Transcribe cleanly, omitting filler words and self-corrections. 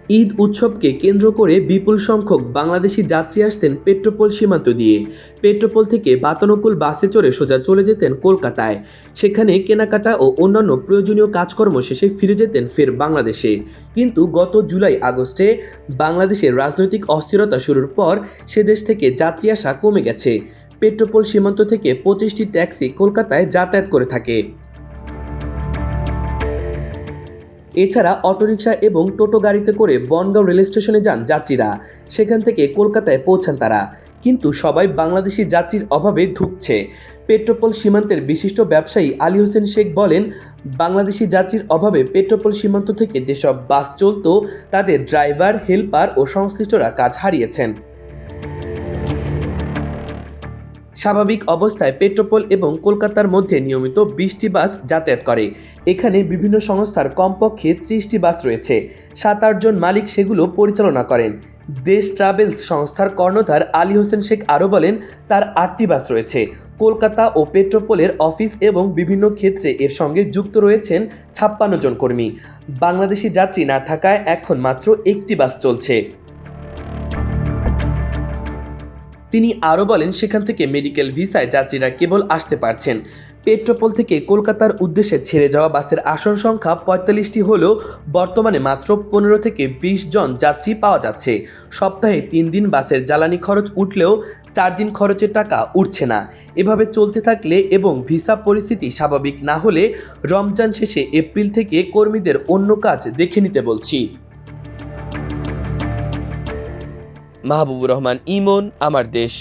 ঈদ উৎসবকে কেন্দ্র করে বিপুল সংখ্যক বাংলাদেশি যাত্রী আসতেন পেট্রোপোল সীমান্ত দিয়ে। পেট্রোপোল থেকে বাতানুকূল বাসে চড়ে সোজা চলে যেতেন কলকাতায়। সেখানে কেনাকাটা ও অন্যান্য প্রয়োজনীয় কাজকর্ম শেষে ফিরে যেতেন ফের বাংলাদেশে। কিন্তু গত জুলাই আগস্টে বাংলাদেশের রাজনৈতিক অস্থিরতা শুরুর পর সে দেশ থেকে যাত্রী আসা কমে গেছে। পেট্রোপোল সীমান্ত থেকে 25টি ট্যাক্সি কলকাতায় যাতায়াত করে থাকে। এছাড়া অটোরিকশা এবং টোটো গাড়িতে করে বনগাঁও রেল স্টেশনে যান যাত্রীরা। সেখান থেকে কলকাতায় পৌঁছান তারা। কিন্তু সবাই বাংলাদেশি যাত্রীর অভাবে ধুঁকছে। পেট্রোপোল সীমান্তের বিশিষ্ট ব্যবসায়ী আলী হোসেন শেখ বলেন, বাংলাদেশি যাত্রীর অভাবে পেট্রোপোল সীমান্ত থেকে যেসব বাস চলত তাদের ড্রাইভার, হেল্পার ও সংশ্লিষ্টরা কাজ হারিয়েছেন। স্বাভাবিক অবস্থায় পেট্রোপোল এবং কলকাতার মধ্যে নিয়মিত 20টি বাস যাতায়াত করে। এখানে বিভিন্ন সংস্থার কমপক্ষে 30টি বাস রয়েছে। 7-8 জন মালিক সেগুলো পরিচালনা করেন। দেশ ট্রাভেলস সংস্থার কর্ণধার আলী হোসেন শেখ আরও বলেন, তার 8টি বাস রয়েছে। কলকাতা ও পেট্রোপোলের অফিস এবং বিভিন্ন ক্ষেত্রে এর সঙ্গে যুক্ত রয়েছেন 56 জন কর্মী। বাংলাদেশি যাত্রী না থাকায় এখন মাত্র একটি বাস চলছে। তিনি আরও বলেন, সেখান থেকে মেডিকেল ভিসায় যাত্রীরা কেবল আসতে পারছেন। পেট্রোপোল থেকে কলকাতার উদ্দেশ্যে ছেড়ে যাওয়া বাসের আসন সংখ্যা 45টি হলেও বর্তমানে মাত্র 15 থেকে 20 জন যাত্রী পাওয়া যাচ্ছে। সপ্তাহে 3 দিন বাসের জ্বালানি খরচ উঠলেও 4 দিন খরচের টাকা উঠছে না। এভাবে চলতে থাকলে এবং ভিসা পরিস্থিতি স্বাভাবিক না হলে রমজান শেষে এপ্রিল থেকে কর্মীদের অন্য কাজ দেখে নিতে বলছি। মাহবুবুর রহমান ইমন, আমার দেশ।